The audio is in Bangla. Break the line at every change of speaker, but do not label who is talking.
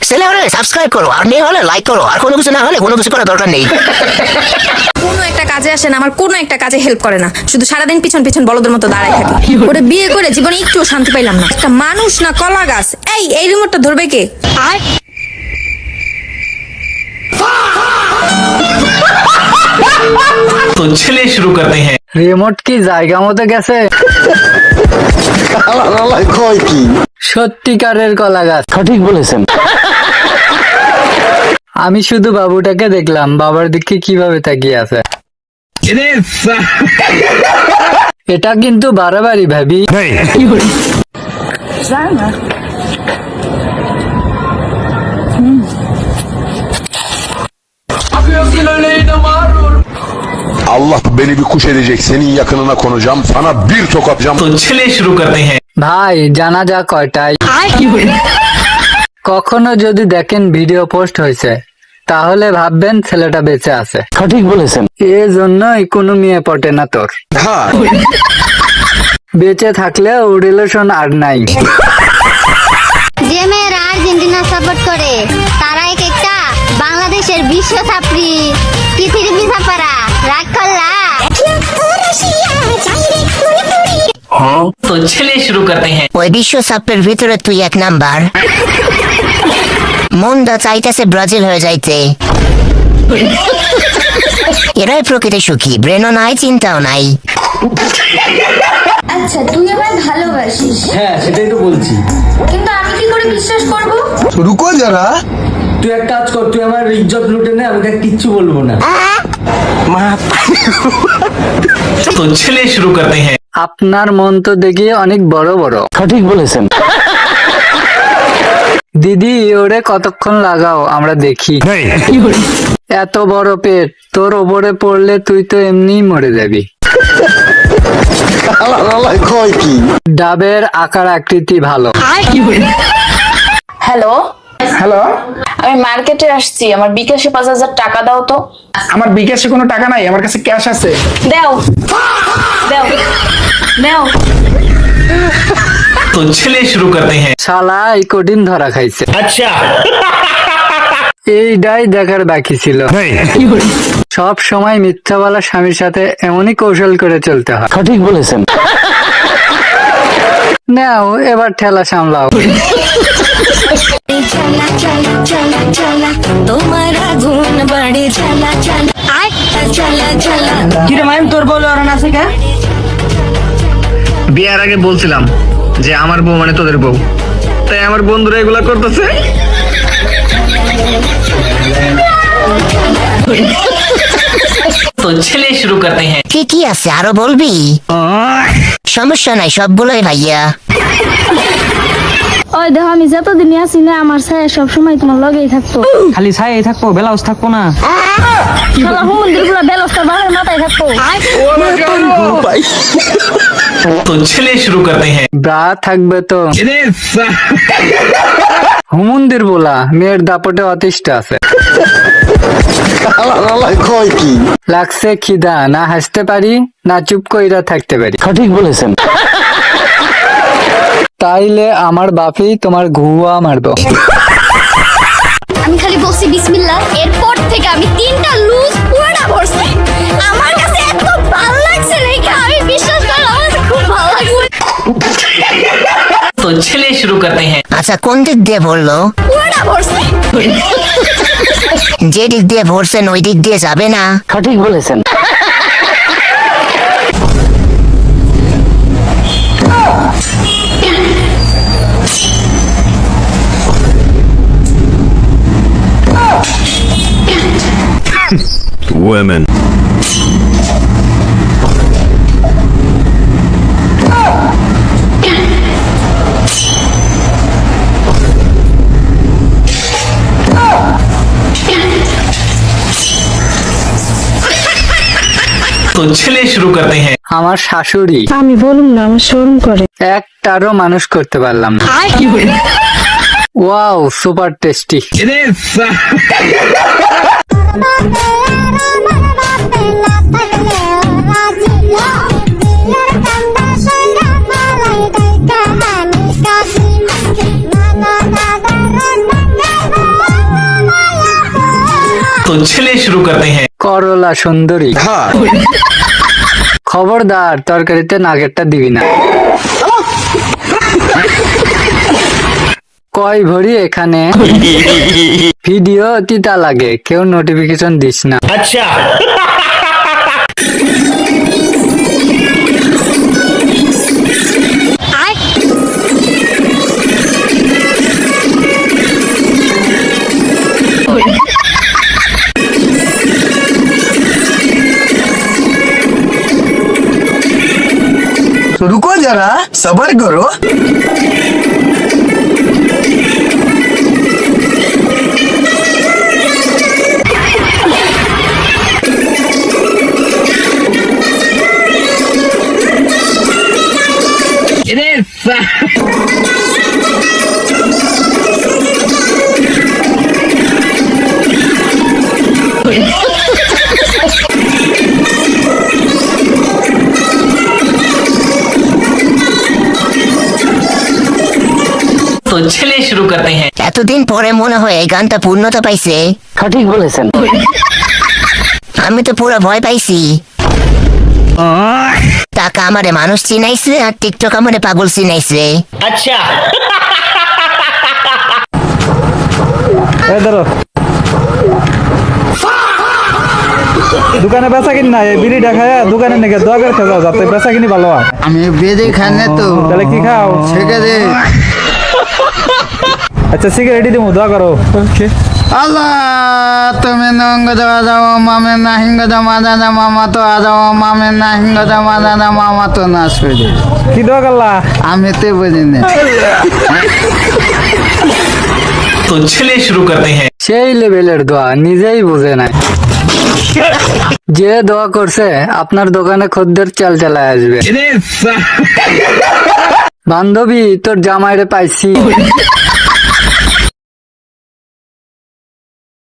ছেলে হলে সাবস্ক্রাইব করো, আর মেয়ে হলে লাইক করো, আর কোনো কিছু না হলে কোনো কিছু করার দরকার নেই।
কোনো একটা কাজে আসে না, আমার কোনো একটা কাজে হেল্প করে না, শুধু সারাদিন পিছন পিছন বলদের মতো দাঁড়ায় থাকি। ওরে বিয়ে করে জীবনে একটু শান্তি পাইলাম না। একটা মানুষ না কলা গাছ। এই রিমোটটা ধরবে কে?
तो चलिए शुरू करते हैं।
রিমোট কি জায়গা মতো গেছে? সত্যিকারের কলা গাছ।
সঠিক বলেছেন।
আমি শুধু বাবুটাকে দেখলাম, বাবার দিকে কিভাবে তাকিয়ে আছে। এটা কিন্তু বাড়াবাড়ি ভাবি।
Allah beni bir kuş edecek, senin yakınına konacağım, sana bir tokatacağım.
तो चलिए शुरू करते हैं।
ভাই জানাজা কয়টায়? কখনো যদি দেখেন ভিডিও পোস্ট হয়েছে, তাহলে ভাববেন ছেলেটা বেঁচে আছে।
সঠিক বলেছেন।
এজন্যই কোনো মেয়ে পটে না তোর। বেঁচে থাকলেও রিলেশন আর নাই।
যে মেয়েরা আর্জেন্টিনা সাপোর্ট করে তারা এক একটা বাংলাদেশের বিশ্ব ছাত্রী পৃথিবী ছাপারা রাগ করলা।
तो चलिए शुरू करते हैं।
ওই বিশ্বকাপের ভিতরে তুই এক নাম্বার। মনটা চাইতেছে ব্রাজিল হয়ে যাইতে। এরাই প্রকৃতি সুখী, ব্রেনও নাই, চিন্তাও নাই।
আচ্ছা তুই আমায় ভালোবাসিস,
হ্যাঁ সেটাই তো বলছি।
কিন্তু আমি কি করে বিশ্বাস করব?
रुको जरा।
তুই এক কাজ কর, তুই আমার ইজ্জত লুটে নে, আমি তাকে কিচ্ছু বলবো না।
तो चलिए शुरू करते हैं।
আপনার মন তো দেখি অনেক বড় বড়।
সঠিক বলেছেন।
দিদি ওরে কতক্ষণ লাগাও আমরা দেখি। এত বড় পেট, তোর ওপরে পড়লে তুই তো এমনিই মরে যাবি। ডাবের আকার আকৃতি ভালো।
হ্যালো
হ্যালো,
আমি মার্কেটে আসছি, আমার বিকাশে 5,000 টাকা দাও তো।
আমার বিকাশে কোনো টাকা নাই, আমার কাছে ক্যাশ আছে।
দাও দাও দাও।
तो चलिए शुरू करते हैं।
শালা এই কঠিন ধরা খাইছে।
अच्छा।
এইটাই দেখার বাকি ছিল। সব সময় মিথ্যা বলা স্বামীর সাথে এমনই কৌশল করে চলতে হয়।
সঠিক বলেছেন।
নাও এবার ঠেলা সামলাও।
কিরে মাইম, তোর বলে ওরা আছে কে? বিয়ার আগে বলছিলাম যে আমার বউ মানে তোদের বউ, তাই আমার বন্ধুরা এগুলা করতেছে।
तो चलिए शुरू करते हैं।
কি কি আছে আরো বলবি? সমস্যা নাই, সবগুলোই ভাইয়া।
ওই দেখো আমি যতদিন আছি না, আমার ছায়া সবসময় তোমার লগেই থাকতো।
খালি ছাই থাকবো, ব্লাউজ থাকবো না।
শালা হুমন্দির গুলা বেলস্তা বাবার মাথায় থাকতো।
तो चलिए शुरू करते हैं।
ব্রা থাকবে তো। হুমন্দির বলা মেয়ের দাপটে অতিষ্ঠ আছে। লাগছে খিদা, না হাসতে পারি না চুপ কইরা থাকতে পারি।
সঠিক বলেছেন।
তাইলে আমার বাপি তোমার ঘুয়া মারবো।
আমি খালি বলছি বিসমিল্লাহ, এরপর থেকে আমি 3টা লুজ পুরোটা ভরছি। আমার কাছে এত ভালো লাগছে রেখা, আমি বিশ্বাস করলাম আমার কাছে খুব ভালো লাগছে।
तो चलिए शुरू करते हैं।
আচ্ছা কোন দিক দিয়ে ভরলো?
পুরোটা ভরছি।
যে দিক দিয়ে ভরছেন ওই দিক দিয়ে যাবে না।
সঠিক বলেছেন।
Women.
तो चलिए शुरू करते हैं।
আমার শাশুড়ি,
আমি বলুন না, আমার শরম করে।
একটারও মানুষ করতে পারলাম না। Wow, super tasty.
तो चलिए शुरू करते हैं।
করলা সুন্দরী। খবরদার তরকারিতে নাগেরটা দিবি না। কয় ভরি এখানে ভিডিও তিতা লাগে, কেউ নোটিফিকেশন দিস না।
अच्छा
तो रुको जरा, सबर करो।
तो चलिए शुरू करते हैं।
এতদিন পরে মনে হয় এই গানটা পূর্ণতা পাইছে।
সঠিক বলেছেন।
আমি তো পুরো ভয় পাইছি। টাকা আমারে মানুষ চিনাইছে আর টিকটক আমারে পাগল চিনাইছে।
अच्छा
দোকানে বেচা কিনি না, এই বিড়ি দেখায় দোকানে নাকি দোয়া করে যাও, যাতে বেচা কিনি ভালো হয়।
আমি বেদে খাই না তো,
তাহলে কি খাও?
ছেড়ে দে।
আচ্ছা সিগারেট দিমু, দোয়া করো।
আল্লাহ তুমি নঙ্গ দেওয়া যাও মামে না হিঙ্গ জমা দাদা মামা তো আজাও মামে না হিঙ্গ জমা দাদা মামা তো নাশ করে দে।
কি দোয়া করলা?
আমি তো বুঝি না।
तो चलिए शुरू करते हैं।
সেই লেভেলের দোয়া নিজেই বুঝে নাই। যে দোয়া করছে আপনার দোকানে খদ্দের চাল চালায় আসবে। বান্ধবী তোর জামাইরে পাইছি।